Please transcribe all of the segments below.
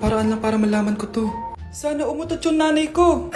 paraan lang para malaman ko to. Sana umutot yung nanay ko.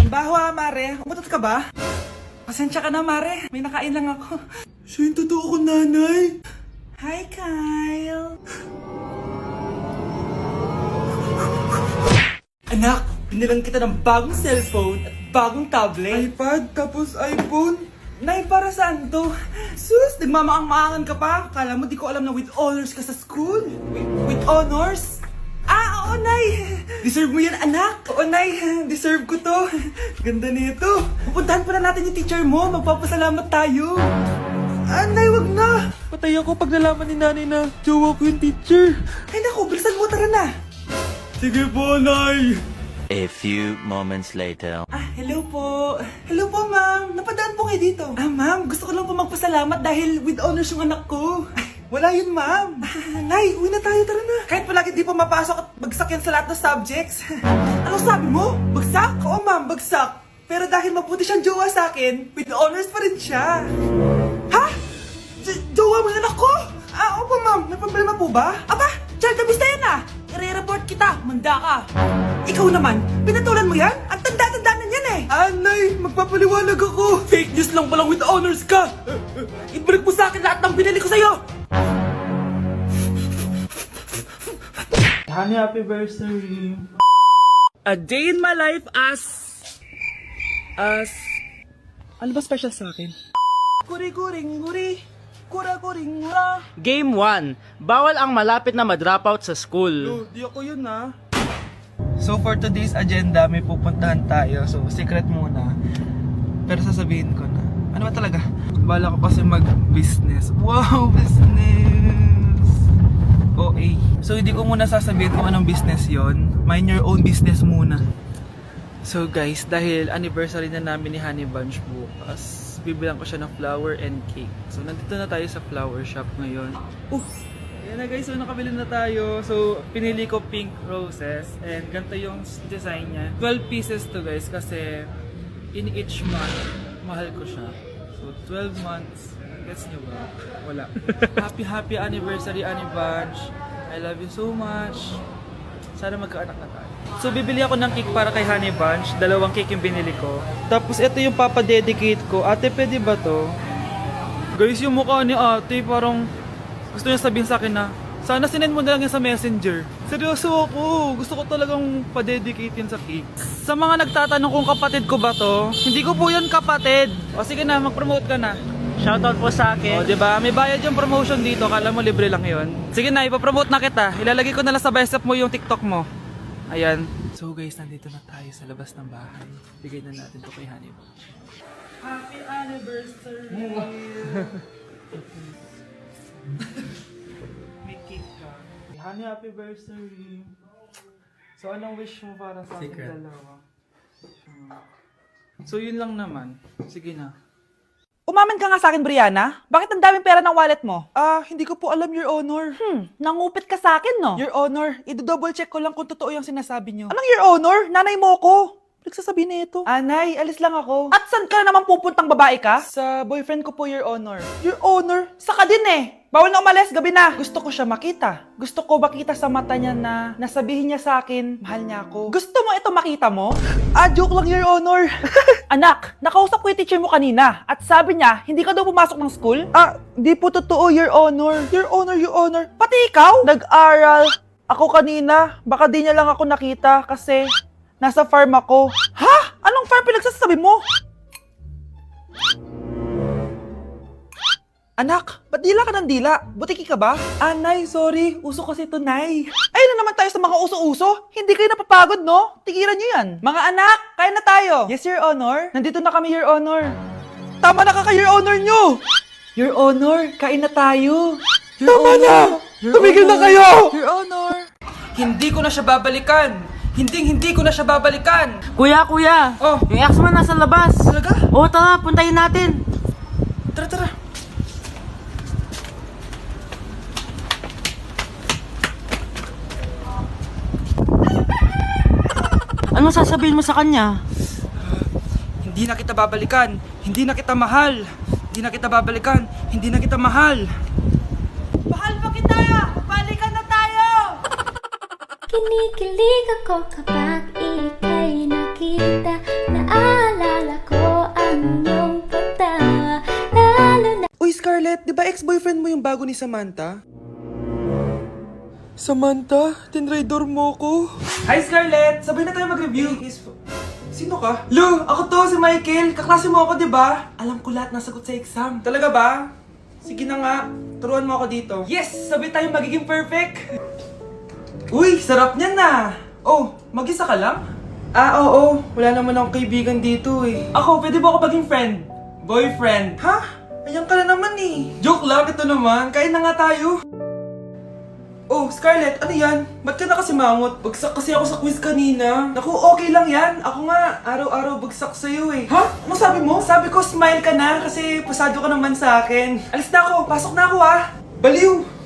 Ang baho Mare. Umutot ka ba? Pasensya ka na, Mare. May nakain lang ako. Siya yung totoo ko, nanay. Hi, Kyle. Anak, binilang kita ng bagong cellphone at bagong tablet. iPad, tapos iPhone. Nay, para saan to? Sus, nagmamaang-maangan ka pa? Kala mo di ko alam na with honors ka sa school? With honors? Ah, oo, Nay. Deserve mo yan, anak. Oo, Nay. Deserve ko to. Ganda nito. Pupuntahan pa na natin yung teacher mo. Magpapasalamat tayo. Ah, Nay, wag na. Patay ako pag nalaman ni nanay na jowa ko yung teacher. Ay, naku, bilisan mo. Tara na. Sige po, nay. A few moments later. Ah, hello po. Hello po, ma'am. Napadaan po kayo dito. Ah, ma'am. Gusto ko lang po magpasalamat dahil with honors yung anak ko. Ay, wala yun, ma'am. Nay, uwi na tayo. Tara na. Kahit palagi di po mapasok at bagsak yan sa lahat ng subjects. Ano sabi mo? Bagsak? Oo, ma'am. Bagsak. Pero dahil mabuti siyang jowa sa akin, with honors pa rin siya. Ha? Jowa mo yung anak ko? Ah, opo, ma'am. May problema po ba? Aba, child abuse na yan ah. I-report kita. Manda ka. Ikaw naman, pinatulan mo yan? Ang tanda-tanda na yan eh! Anay, magpapaliwanag ako. Fake news lang palang with honors ka! Ibalik mo sa akin lahat ng binili ko sa'yo! Honey, happy birthday. A day in my life as... Ano ba special sa akin? Guri-guring-guri, kura-guring-gura. Game 1. Bawal ang malapit na ma-dropout sa school. Di ako yun ah. So for today's agenda, may pupuntahan tayo. So secret muna. Pero sasabihin ko na. Ano ba talaga? Bala ko kasi mag-business. Wow, business! OA. So hindi ko muna sasabihin kung anong business yon. Mind your own business muna. So guys, dahil anniversary na namin ni Honey Bunch bukas, bibilang ko siya ng flower and cake. So nandito na tayo sa flower shop ngayon. Ayan na guys, so nakabili na tayo. So pinili ko pink roses and ganito yung design niya. 12 pieces to guys kasi in each month, mahal ko siya. So 12 months, gets niyo ba? Wala. Happy anniversary Honey Bunch. I love you so much. Sana magkaanak na tayo. So bibili ako ng cake para kay Honey Bunch. 2 cake yung binili ko. Tapos ito yung papadedicate ko. Ate, pwede ba to? Guys, yung mukha ni ate parang gusto niya sabihin sa akin na sana sinend mo na lang yan sa messenger. Seryoso ako. Gusto ko talagang pa-dedicate yan sa cake. Sa mga nagtatanong kung kapatid ko ba to, hindi ko po yan kapatid. O sige na, mag-promote ka na. Shoutout po sa akin. O diba, may bayad yung promotion dito. Kala mo libre lang yon. Sige na, ipapromote na kita. Ilalagay ko na lang sa bicep mo yung TikTok mo. Ayan. So guys, nandito na tayo sa labas ng bahay. Bigay na natin to kay Honey. Happy anniversary! May cake ka. Honey, happy anniversary! So anong wish mo para sa ating dalawa? So yun lang naman. Sige na. Umamin ka nga sa akin, Brianna. Bakit ang daming pera ng wallet mo? Hindi ko po alam, Your Honor. Nangupit ka sa akin, no? Your Honor, i-double check ko lang kung totoo yung sinasabi niyo. Anong Your Honor? Nanay mo ko. Nagsasabi na ito. Nay, alis lang ako. At saan ka na naman pupuntang babae ka? Sa boyfriend ko po, Your Honor. Your Honor? Saka din eh. Bawal na umalis, gabi na. Gusto ko siya makita. Gusto ko makita sa mata niya na nasabihin niya sa akin, mahal niya ako. Gusto mo ito makita mo? Joke lang, Your Honor. Anak, nakausap ko yung teacher mo kanina at sabi niya, hindi ka daw pumasok ng school? Di po totoo, Your Honor. Your Honor, Your Honor. Pati ikaw? Nag-aral. Ako kanina, baka di niya lang ako nakita kasi nasa farm ako. Ha? Anong farm pinagsasabi mo? Anak, ba't dila ka ng dila? Butiki ka ba? Nay, sorry. Uso kasi ito, Nay. Ay na naman tayo sa mga uso-uso. Hindi kayo napapagod, no? Tigilan nyo yan. Mga anak, kain na tayo. Yes, Your Honor. Nandito na kami, Your Honor. Tama na ka, Your Honor nyo. Your Honor, kain na tayo. Tama na! Tumigil na kayo! Your Honor. Hindi ko na siya babalikan. Hindi ko na siya babalikan. Kuya! Oh. Yung ex mo nasa labas. Talaga? Oo, tara, puntayin natin. Tara. Ano sasabihin mo sa kanya? Hindi na kita babalikan. Hindi na kita mahal. Hindi na kita babalikan. Hindi na kita mahal. Mahal pa kita! Balikan na tayo! Kinikilig ako kapag ika'y nakita. Naalala ko ang iyong pagtawa, lalo na. Uy, Scarlett, di ba ex-boyfriend mo yung bago ni Samantha? Samantha, tinraidor mo ko. Hi Scarlett! Sabay na tayo mag-review. Sino ka? Lu, ako to, si Michael. Kaklase mo ako, di ba? Alam ko lahat ng sagot sa exam. Talaga ba? Sige na nga, turuan mo ako dito. Yes! Sabay tayo magiging perfect! Uy, sarap niyan na! Oh, mag-isa ka lang? Oo. Wala naman akong kaibigan dito eh. Ako, pwede ba ako maging friend? Boyfriend? Ha? Ayan ka na naman eh. Joke lang, ito naman. Kain na nga tayo. Oh, Scarlett, ano yan? Ba't ka na kasi mangot? Bagsak kasi ako sa quiz kanina. Naku, okay lang yan. Ako nga, araw-araw bagsak sa'yo eh. Ha? Ano sabi mo? Sabi ko, smile ka na kasi pasado ka naman sa akin. Alis na ako, pasok na ako ah. Baliw!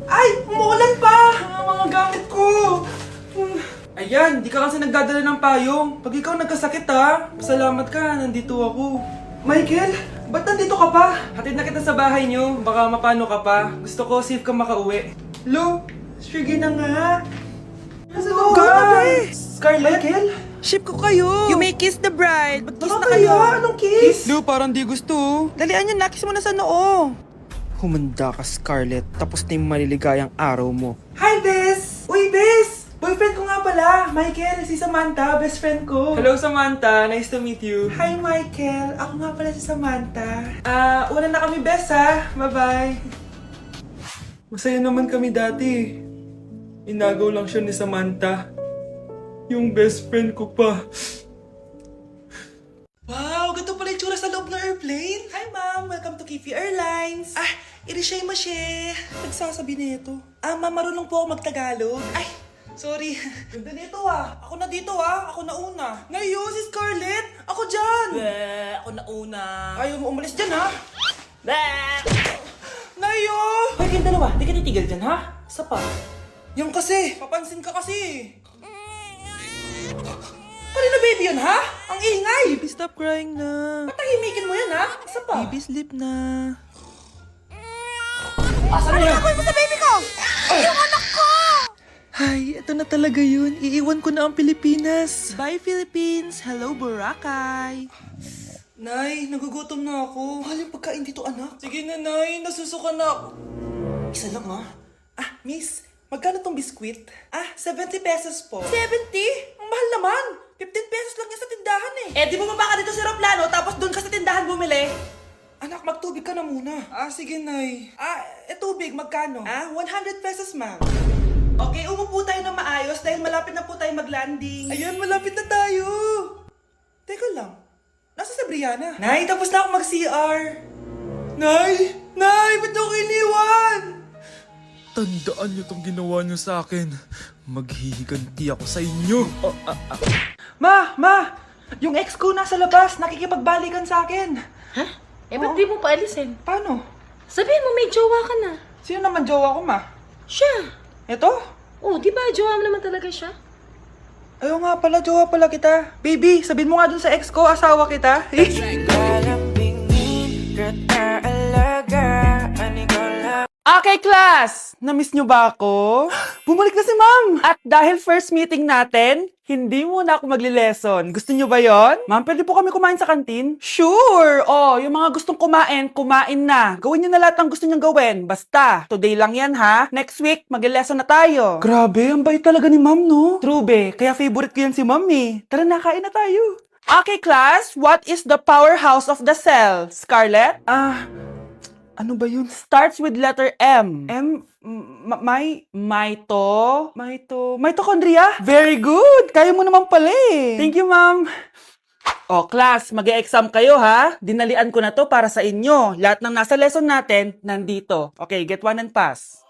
Ay, umuulan pa! Ang mga gamit ko! Ayan, di ka kasi nagdadala ng payong. Pag ikaw nagkasakit ha, pasalamat ka, nandito ako. Michael, ba't nandito ka pa? Hatid na kita sa bahay niyo, baka mapano ka pa. Gusto ko safe ka makauwi. Lo, sige na nga. Nasa Go loob na, ka? be! Scarlett? Michael? Ship ko kayo! You may kiss the bride. Mag-kiss na Nakakaya, kayo. anong kiss? Lo, parang di gusto. Dalian nyo na. Kiss mo na sa noo. Humanda ka, Scarlett. Tapos na yung maliligayang araw mo. Hi, Bes! Uy, Bes! Boyfriend ko nga pala, Michael, si Samantha, best friend ko. Hello, Samantha. Nice to meet you. Hi, Michael. Ako nga pala si Samantha. Una na kami, Bes, ha? Bye-bye. Masaya naman kami dati. Inagaw lang siya ni Samantha. Yung best friend ko pa. Wow, ganito pala yung tsura sa loob ng airplane. Hi, ma'am. Welcome to Kifi Airlines. Irishay mashe. Nagsasabi nito. Ma'am, marunong po ako magtagalog. Ay, sorry. Ganda nito Ako na dito Ako na una. Ngayon, si Scarlett. Ako dyan. Ako na una. Ayaw mo umalis dyan, ha? Nayo! Hoy, kayong dalawa. Di ka titigil dyan, ha? Isa pa. Yung kasi, papansin ka kasi. Kanina baby yun, ha? Ang ingay! Baby, stop crying na. Patahimikin mo yan, ha? Isa pa. Baby, sleep na. Asan na yan? Ako sa baby ko! Ay, ito na talaga yun. Iiwan ko na ang Pilipinas. Bye, Philippines. Hello, Boracay. Nay, nagugutom na ako. Mahal yung pagkain dito, anak. Sige na, Nay. Nasusuka na ako. Isa lang, ha? Miss, magkano tong biskwit? 70 pesos po. 70? Ang mahal naman. 15 pesos lang yan sa tindahan eh. Eh, di bumaba ka dito sa aeroplano, tapos doon ka sa tindahan bumili. Anak, magtubig ka na muna. Sige, Nay. Tubig, magkano? 100 pesos, ma'am. Okay, umupo tayo na maayos dahil malapit na po tayo mag-landing. Ayan, malapit na tayo. Teka lang. Nasa si Brianna? Nay, tapos na ako mag-CR. Nay! Nay! Ba't ako iniwan? Tandaan niyo tong ginawa niyo sa akin. Maghihiganti ako sa inyo. Ma! Yung ex ko nasa labas, nakikipagbalikan sa akin. Ha? Eh, ba't di mo paalisin? Paano? Sabihin mo, may jowa ka na. Sino naman jowa ko, ma? Siya. Ito? Oh, di ba jowa mo naman talaga siya? Ayaw nga pala, jowa pala kita. Baby, sabihin mo nga dun sa ex ko, asawa kita. Okay, class! Namiss nyo ba ako? Bumalik na si ma'am! At dahil first meeting natin, hindi muna ako magli-lesson. Gusto nyo ba yon? Ma'am, pwede po kami kumain sa kantin? Sure! Yung mga gustong kumain, kumain na. Gawin nyo na lahat ng gusto nyo gawin. Basta, today lang yan ha. Next week, magli-lesson na tayo. Grabe, ang bait talaga ni ma'am, no? True, be. Kaya favorite ko yan si ma'am eh. Tara na, kain na tayo. Okay, class. What is the powerhouse of the cell? Scarlett? Ano ba yun? Starts with letter M. Mitochondria? Very good! Kaya mo naman pala eh. Thank you, ma'am. Class, mag-e-exam kayo ha. Dinalian ko na to para sa inyo. Lahat ng nasa lesson natin, nandito. Okay, get one and pass.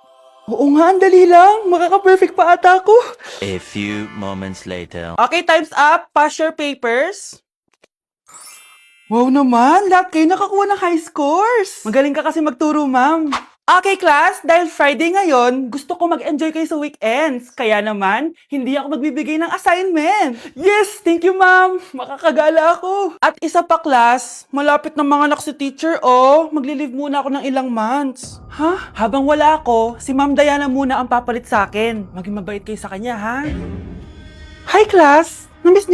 Oo nga, ang dali lang. Makaka-perfect pa ata ako. A few moments later. Okay, time's up. Pass your papers. Wow naman, lahat kayo nakakuha ng high scores. Magaling ka kasi magturo, ma'am. Okay, class, dahil Friday ngayon, gusto ko mag-enjoy kayo sa weekends. Kaya naman, hindi ako magbibigay ng assignment. Yes, thank you, ma'am. Makakagala ako. At isa pa, class, malapit na mga anak si teacher, oh. Magli-leave muna ako ng ilang months. Ha? Habang wala ako, si Ma'am Diana muna ang papalit sa akin. Maging mabait kayo sa kanya, ha? Hi, class. Namiss niyo